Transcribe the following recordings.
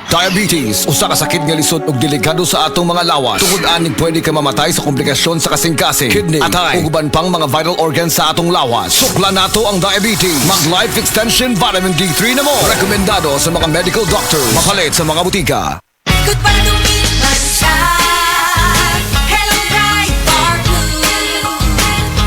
Diabetes, usa ka sakit nga lisod ug delikado sa atong mga lawas. Tungod aning pwede ka mamatay sa komplikasyon sa kasing-kasing, kidney, atay, ug uban pang mga vital organs sa atong lawas. Sukla nato ang diabetes. Mag Life Extension Vitamin D3 na mo. Rekomendado sa mga medical doctors. Makalit sa mga butika. Good para lumipas siya. Hello Bright Bar Blue.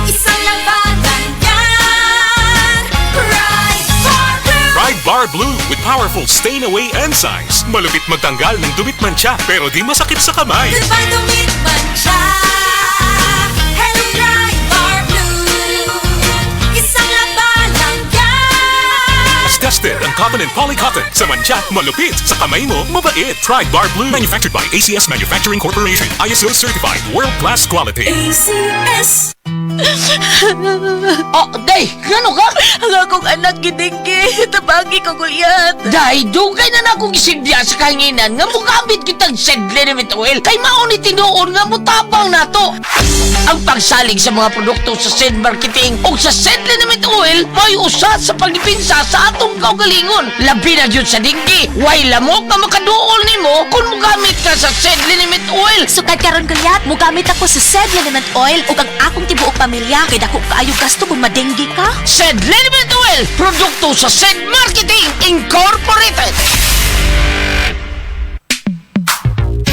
Isang labanan yan. Bright Bar Blue. Pride Bar Blue with powerful stain-away enzymes. Malupit magtanggal ng dumit mancha pero di masakit sa kamay. Good para lumipas siya. Hello Bright Bar Blue. Isang labanan yan. As tested ang cotton and polycotton. Sa mancha, malupit. Sa kamay mo, mabait. Pride Bar Blue. Manufactured by ACS Manufacturing Corporation. ISO certified. World-class quality. ACS. Oh, day, gano ka? Ang akong anak gidinggi, tabagi ko guyat. Day, dugay na na akong isilbiya sa kahinginan nga mugamit kitang sedle ni oil kay mauni tinuon nga mutabang nato. Ang pagsalig sa mga produkto sa Sed Marketing o sa sedle ni oil may usa sa pagdipinsa sa atong kaugalingon. Labi na jud sa dinggi, way lamok na makaduol nimo kung mugamit ka sa sedle ni oil. Sukad karon guyat, mugamit ako sa Sed Liniment Oil ug ang akong tibuok pamilya kay dako kaayo gasto kung madenggi ka. Sed Liniment Oil, produkto sa Sed Marketing Incorporated.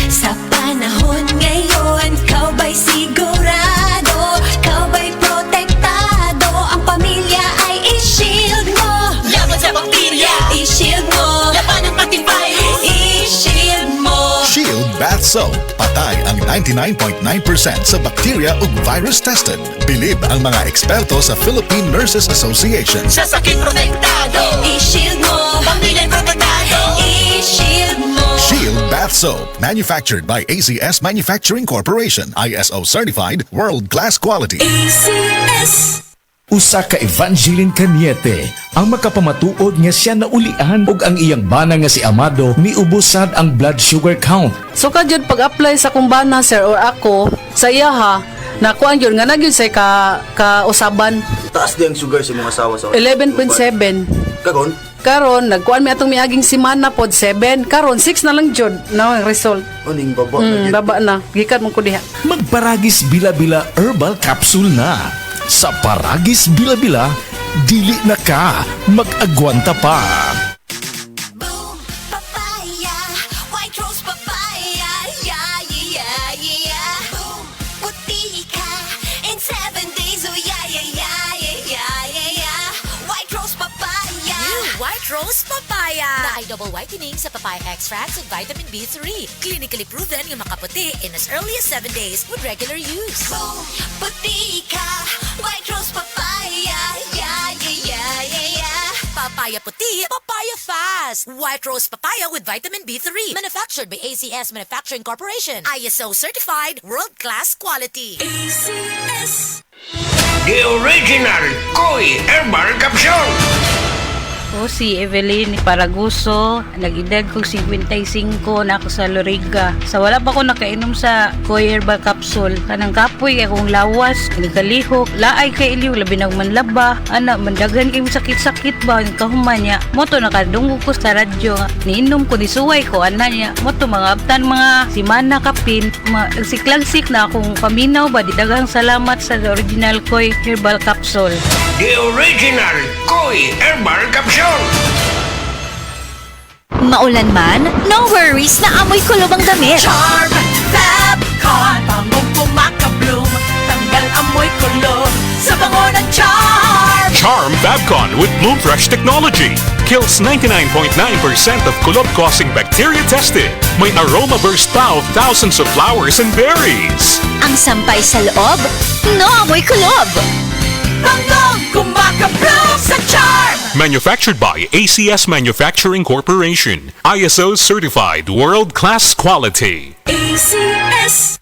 Sa panahon ngayon, kau ba'y sigurado? Kau ba'y protektado? Ang pamilya ay i-shield mo. Laban sa bakterya, i-shield mo. Laban ng pati virus, i-shield mo. Shield Bath Soap. Patay ang 99.9% sa bacteria ug virus tested. Bilib ang mga eksperto sa Philippine Nurses Association. Sa sakit protektado, i-shield mo. Pamilya'y protektado, i-shield mo. Shield Bath Soap. Manufactured by ACS Manufacturing Corporation. ISO certified. World-class quality. ACS. Usa ka Evangeline Cañete ang makapamatuod nga siya naulian ug ang iyang bana nga si Amado miubusad ang blood sugar count. So kadyod pag-apply sa kumbana sir or ako sa iya ha nakuan yun nga nagyud say ka usaban Taas di ang sugar sa mga asawa sa 11.7 Kagon? karon nagkuan mi atong miaging semana pod 7 karon 6 na lang jud na ang result. Aning baba na Baba na gikan mo ko diha. Magparagis bila-bila herbal capsule na. Sa Paragis Bila-Bila, dili na ka mag-agwanta pa. Boom, papaya, white rose papaya, yeah, yeah, yeah. Boom, puti ka, in 7 days, oh yeah, yeah, yeah, yeah, yeah, yeah. White rose papaya. New White Rose Papaya. Na ay double whitening sa papaya extracts with vitamin B3. Clinically proven yung makaputi in as early as 7 days with regular use. Boom, puti ka, white rose papaya, yeah, yeah, yeah, yeah, yeah. Papaya puti, papaya fast. White Rose Papaya with vitamin B3. Manufactured by ACS Manufacturing Corporation. ISO certified, world-class quality. ACS. The original Koi Herbal Capsule. Ako si Evelyn Paraguso, nag-edad kong 55 na ako sa Loriga. Sa wala pa ako nakainom sa Koi Herbal Capsule. Kanang kapoy akong lawas, nagkalihok, laay kay iliw, labi ng manlaba. Ana, mandagan kayo sakit-sakit ba, kahuman niya. Moto nakadunggo ko sa radyo. Niinom ko, nisuway ko, ana niya. Moto mga abtan, mga simana kapin. Nagsiklagsik na akong paminaw ba, didagang salamat sa original Koi Herbal Capsule. The original Koi Herbal Capsule. Maulan man, no worries na amoy kulob ang damit. Charm, Fabcon, pangong pumakabloom, tanggal amoy kulo, sa bango ng Charm. Charm Fabcon with Bloom Fresh technology. Kills 99.9% of kulob-causing bacteria tested. May aroma burst pa of thousands of flowers and berries. Ang sampay sa loob, no amoy kulob. Bangong kumakabloom sa Charm. Manufactured by ACS Manufacturing Corporation. ISO certified, world-class quality. ACS.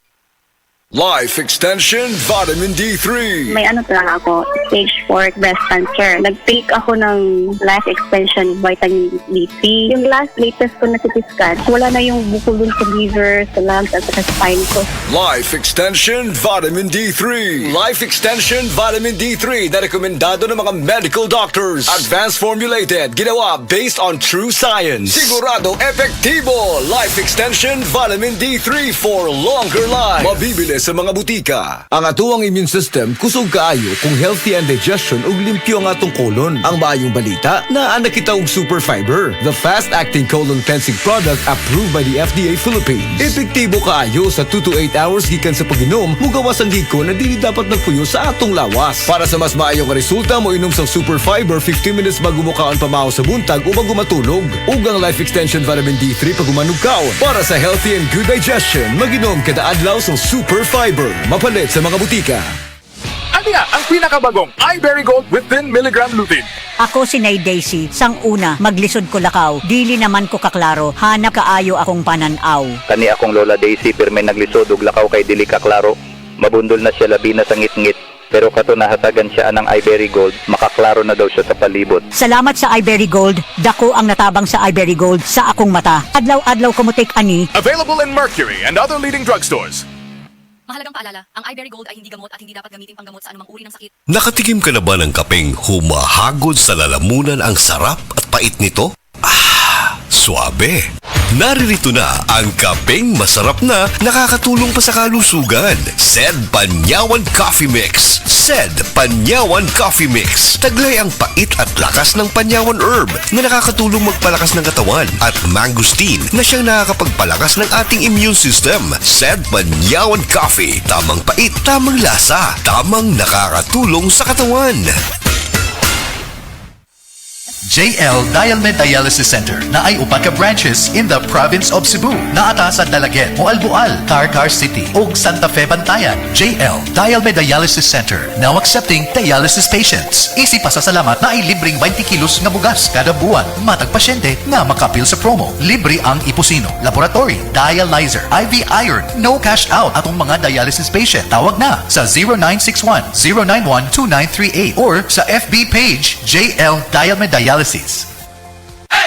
Life Extension Vitamin D3. May ano talaga ako, stage 4 breast cancer. Nag-take ako ng life extension vitamin D3. Yung latest ko na CT scan, wala na yung bukol dun sa liver, sa lungs, at sa spine ko. Life Extension Vitamin D3. Life Extension Vitamin D3 na rekomendado ng mga medical doctors. Advanced formulated, ginawa based on true science. Siguradong epektibo. Life Extension Vitamin D3 for longer life. Mabibili sa mga butika. Ang atuang immune system kusog kaayo kung healthy ang digestion ug limpyo ang atong colon. Ang maayong balita na anak kita og super fiber, the fast-acting colon cleansing product approved by the FDA Philippines. Epektibo kaayo sa 2 to 8 hours gikan sa pag-inom, mugawas ang giko na dili dapat nagpuyo sa atong lawas. Para sa mas maayong resulta mo inom sa super fiber 15 minutes bago mo kaon pamahaw sa buntag o bago matulog. Ug ang Life Extension Vitamin D3 pag umanug kaon. Para sa healthy and good digestion, mag-inom kada adlaw sa super fiber. Mapalit sa mga butika. Ano nga ang pinakabagong iBerry Gold with 10 mg lutein? Ako si Nay Daisy, sang una, maglisod ko lakaw, dili naman ko kaklaro, hanap kaayo akong pananaw. Kani akong Lola Daisy, pirme naglisod og lakaw kay dili kaklaro. Mabundol na siya labi na sa ngit-ngit. Pero kato nahatagan siya ng iBerry Gold, makaklaro na daw siya sa palibot. Salamat sa iBerry Gold, dako ang natabang sa iBerry Gold sa akong mata. Adlaw-adlaw kumutik ani. Available in Mercury and other leading drugstores. Mahalagang paalala, ang iBerry Gold ay hindi gamot at hindi dapat gamitin panggamot sa anumang uri ng sakit. Nakatikim ka na ba ng kapeng humahagod sa lalamunan ang sarap at pait nito? Suabe! Naririto na ang kapeng masarap na nakakatulong pa sa kalusugan. Sed Panyawan Coffee Mix. Sed Panyawan Coffee Mix. Taglay ang pait at lakas ng Panyawan Herb na nakakatulong magpalakas ng katawan at mangosteen na siyang nakakapagpalakas ng ating immune system. Sed Panyawan Coffee. Tamang pait, tamang lasa, tamang nakakatulong sa katawan. JL Dialmed Dialysis Center na ay upat ka branches in the province of Cebu. Naata sa Dalaget, Moalboal, Carcar City ug Santa Fe, Bantayan. JL Dialmed Dialysis Center now accepting dialysis patients. Easy pasasalamat na ay libreng 20 kilos nga bugas kada buwan. Matag pasyente nga makapil sa promo. Libre ang iposino, laboratory, dialyzer, IV iron, no cash out atong mga dialysis patient. Tawag na sa 0961-091-2938 or sa FB page JL Dialmed Dialysis.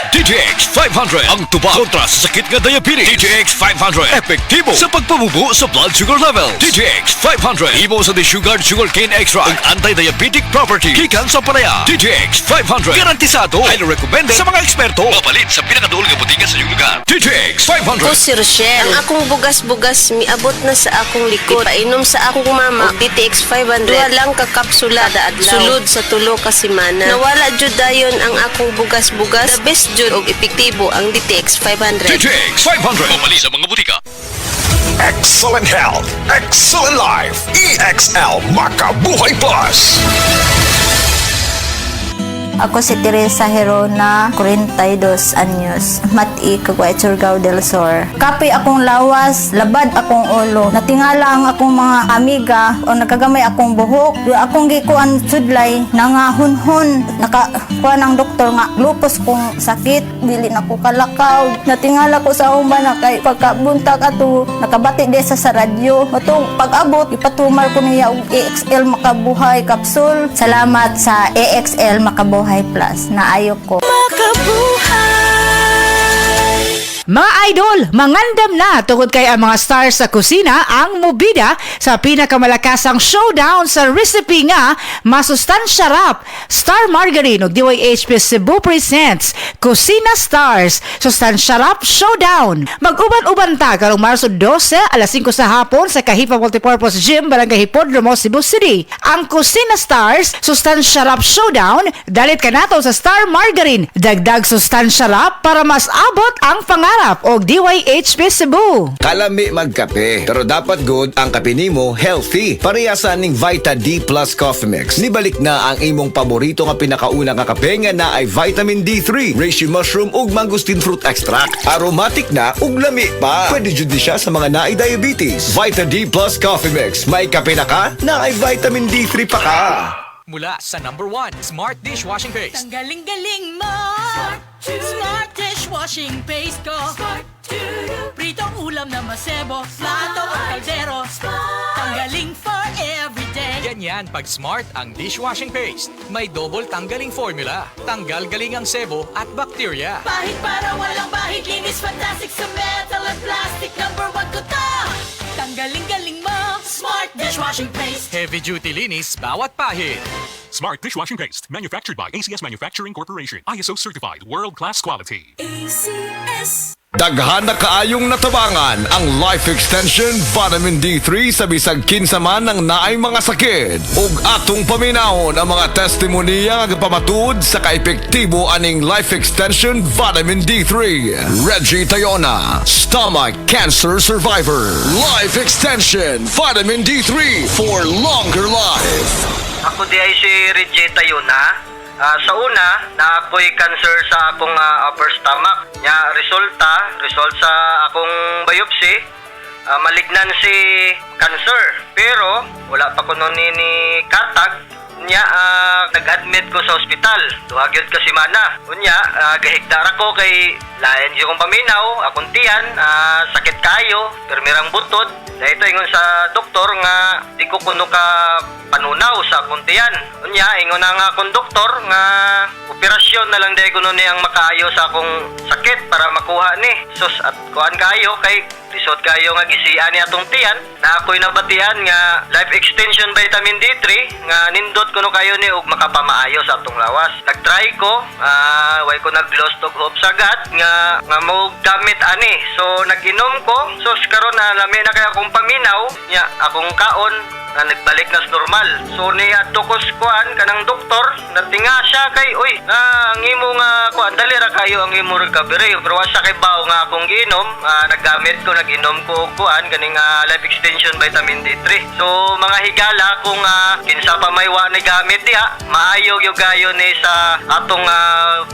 DTX 500 ang tuba kontra sa sakit nga diabetes. DTX 500 epektibo sa pagpabubo sa blood sugar level. DTX 500 imo sa desugared sugarcane extract ug anti-diabetic property gikan sa palaya. DTX 500 garantisado, highly recommended sa mga eksperto. Mapalit sa pinakaduol nga butika sa iyong lugar. DTX 500. Ako si Rochelle. Ang akong bugas-bugas miabot na sa akong likod. Painom sa akong mama og DTX 500. Duha lang ka kapsula kada adlaw. Sulod sa tulo ka semana. Nawala jud dayon ang akong bugas-bugas. The best jud og epektibo ang DTX 500. DTX 500 mapalit sa mga butika. Excellent health, excellent life. EXL Makabuhay Plus. Ako si Teresa Herona, 42 anyos, mati kagway Surigao del Sur. Kapi akong lawas, labad akong ulo. Natingala ang akong mga amiga o nakagamay akong buhok. Akong gikuan sudlay, nangahunhon. Nakakuan ang doktor nga, lupus kong sakit, dili na ko kalakaw. Natingala ko sa umba na kay pagkabuntag ato, nakabati desa sa radyo. Matong pag-abot, ipatumar ko niya og EXL Makabuhay Capsule. Salamat sa EXL Makabuhay Plus na ayok ko. Mga idol, mangandam na tungod kay ang mga stars sa kusina ang mubida sa pinakamalakasang showdown sa recipe nga masustansya rap. Star Margarine ug DYHP Cebu presents Kusina Stars Sustansya Rap Showdown. Mag-uban-uban ta karong Marso 12 alas 5 sa hapon sa Kahipa Multipurpose Gym, Barangay Hipodromo, Cebu City. Ang Kusina Stars Sustansya Rap Showdown dalit ka nato sa Star Margarine. Dagdag sustansya rap para mas abot ang pangarap og DYHP Cebu. Kalami magkape, pero dapat good ang kape nimo healthy. Parehasan ning Vita D Plus Coffee Mix. Nibalik na ang imong paborito nga pinakauna nga kape nga na ay vitamin D3, reishi mushroom ug mangosteen fruit extract. Aromatic na ug lami pa. Pwede jud ni siya sa mga naay diabetes. Vita D Plus Coffee Mix. May kape na ka, na ay vitamin D3 pa ka. Mula sa #1 Smart Dishwashing Paste. Ang galing-galing mo! Smart Dishwashing Paste ko! Pritong ulam na masebo, plato o kaldero, tanggaling for everyday. Ganyan pag Smart ang dishwashing paste. May double tanggaling formula. Tanggal galing ang sebo at bakterya. Bahid para walang bahid, linis fantastic sa metal at plastic. Number 1 ko to. Tanggaling-galing mo, Smart dishwashing paste. Heavy duty linis bawat pahid. Smart dishwashing paste, manufactured by ACS Manufacturing Corporation. ISO certified, world-class quality. ACS. Daghan na kaayong natabangan ang Life Extension Vitamin D3 sa bisag kinsa man ng naay mga sakit. Ug atong paminahon ang mga testimonya nga pamatuod sa kaepektibo aning Life Extension Vitamin D3. Reggie Tayona, stomach cancer survivor. Life Extension Vitamin D3 for longer life. Ako di ay si Reggie Tayona. Sa una, na ako'y cancer sa akong upper stomach. Result sa akong biopsy, malignancy cancer. Pero, wala pa ko nun ni katag. Nag-admit ko sa ospital. Duhagyod ka simana. Gahigdara ko kay lain yung paminaw, akong tiyan, sakit kayo, permirang butod. Dahito ingon sa doktor nga di ko kuno ka panunaw sa akong tiyan. Ingon na nga akong doktor nga operasyon na lang dahil kuno ni ang makaayo sa akong sakit para makuha ni. Sus at kuhan kayo kay lisod kayo nga gisian ni atong tiyan na ako'y nabatian nga Life Extension Vitamin D3 nga nindot kuno kayo ni ug makapamaayo sa atong lawas. Nagtry ko, way ko nag-lost og hope sagad nga mo gamit ani. So nag-inom ko, so karon na lami na kay akong paminaw nya akong kaon na nagbalik na sa normal. So ni adto ko kuan kanang doktor natinga siya kay ang imo nga kuan dali ra kayo ang imo recovery pero wa siya kay bawo nga akong giinom. Nag-inom ko kuan kaning Life Extension Vitamin D3. So mga higala kung kinsa pa may wa ni gamit diha maayo gyud gayo ni sa atong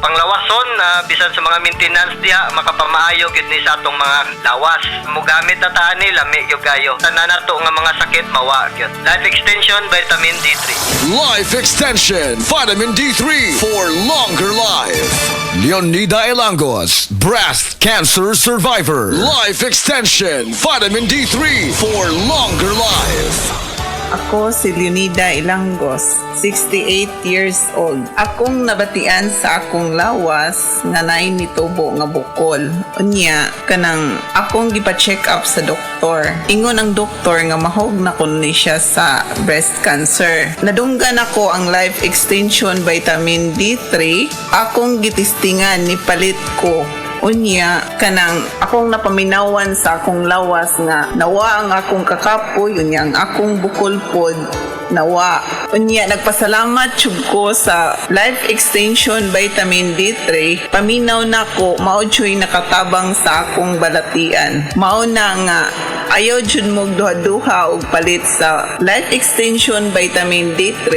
panglawason bisan sa mga maintenance diha makapamaayo gyud ni sa atong mga lawas. Mo gamit na ta ni lami gyud gayo. Tanan nato nga mga sakit mawa gyud. Life Extension Vitamin D3. Life Extension Vitamin D3 for longer life. Leonida Elangos, breast cancer survivor. Life Extension Vitamin D3 for longer life. Ako si Leonida Ilangos, 68 years old. Akong nabatian sa akong lawas nga naay nitubo nga bukol. Unya, kanang akong gipa-check up sa doktor. Ingon ang doktor nga mahog na kuno ni siya sa breast cancer. Nadunggan ako ang Life Extension Vitamin D3. Akong gitistingan ni palit ko. Unya, kanang akong napaminawan sa akong lawas nga nawa ang akong kakapoy, unya ang akong bukol pod nawa. Unya, nagpasalamat jud ko sa Life Extension Vitamin D3. Paminaw na ko, mao jud nakatabang sa akong balatian. Mao na nga ayaw jud mo duha-duha og palit sa Life Extension Vitamin D3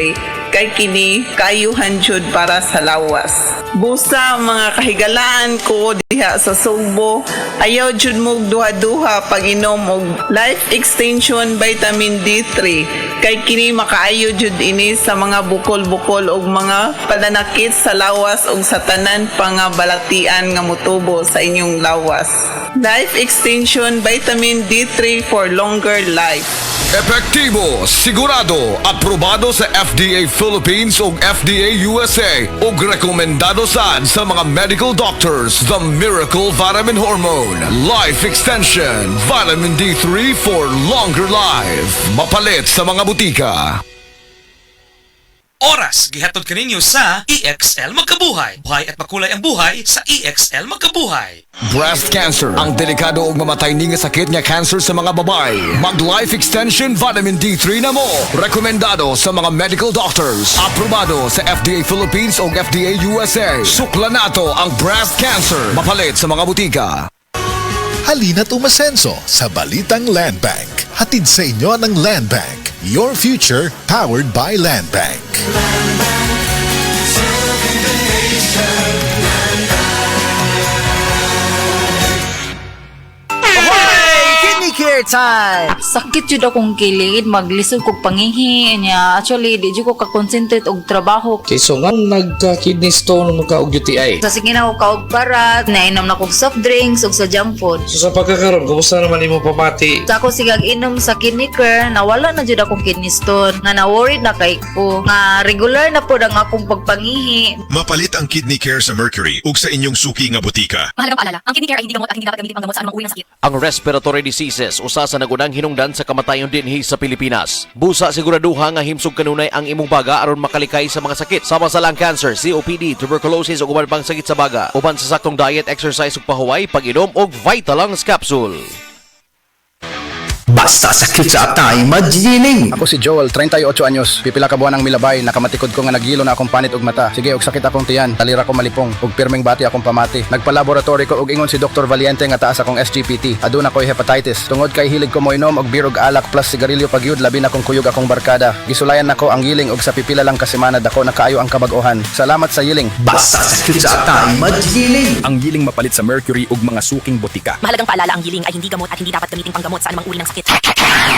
kay kini kayuhan jud para sa lawas. Busa mga kahigalaan ko diha sa Sugbo, ayaw jud mo duha-duha pag inom og Life Extension Vitamin D3 kay kini makaayo jud ini sa mga bukol-bukol og mga pananakit sa lawas og sa tanan pa nga balatian nga motubo sa inyong lawas. Life Extension Vitamin D3 for longer life. Epektibo, sigurado, aprobado sa FDA Philippines ug FDA USA ug rekomendado sad sa mga medical doctors. The Miracle Vitamin Hormone, Life Extension Vitamin D3 for longer life. Mapalit sa mga butika. Oras gihatod kaninyo sa EXL Magkabuhay. Buhay at makulay ang buhay sa EXL Magkabuhay. Breast cancer, ang delikado ug mamatay ni nga sakit nga cancer sa mga babae. Mag Life Extension Vitamin D3 na mo. Rekomendado sa mga medical doctors. Aprobado sa FDA Philippines ug FDA USA. Sukla nato ang breast cancer. Mapalit sa mga butika. Halina't umasenso sa Balitang Land Bank. Hatid sa inyo ng Land Bank. Your future powered by Land Bank. Kidney Care Beer time! Sakit jud akong kilid, maglisod kog pangihi niya. Actually, di jud ko ka-concentrate og trabaho. Okay, so nga nagka-kidney stone, magka-og UTI. Sa sige na ko kaog parat, nainom na kog soft drinks ug sa junk food. So sa pagkakaroon, kumusta naman imo pamati? Sa ako sigag inom sa kidney care, nawala na jud akong kidney stone. Nga na-worried na kay ko. Nga regular na po ang akong pagpangihi. Mapalit ang Kidney Care sa Mercury ug sa inyong suki nga butika. Mahalagang paalala, ang kidney care ay hindi gamot at hindi dapat gamitin panggamot sa anumang uri ng sakit. Ang respiratory diseases usa sa nagunang hinungdan sa kamatayon dinhi sa Pilipinas. Busa siguraduha nga himsog kanunay ang imong baga aron makalikay sa mga sakit sama sa lung cancer, COPD, tuberculosis ug uban pang sakit sa baga. Uban sa saktong diet, exercise ug pahuway, pag-inom og Vitalangs capsule. Basta sakit sa atay, magiling! Ako si Joel, 38 anyos. Pipila ka buwan ang milabay, nakamatikod ko nga nagilo na akong panit og mata. Sige, og sakit akong tiyan, talira ko malipong, og pirming bati akong pamati. Nagpa-laboratory ko og ingon si Dr. Valiente nga taas akong SGPT. Aduna ko'y hepatitis. Tungod kay hilig ko moinom og beer og alak plus sigarilyo pagyud, labi na kong kuyog akong barkada. Gisulayan nako ang yiling og sa pipila lang ka semana dako nakaayo ang kabag-ohan. Salamat sa yiling. Basta sakit sa atay, magiling! Ang yiling mapalit sa Mercury ug mga suking botika. Mahalagang paalala, ang giling ay hindi gamot at hindi dapat gamitin panggamot sa anumang uri ng sakit.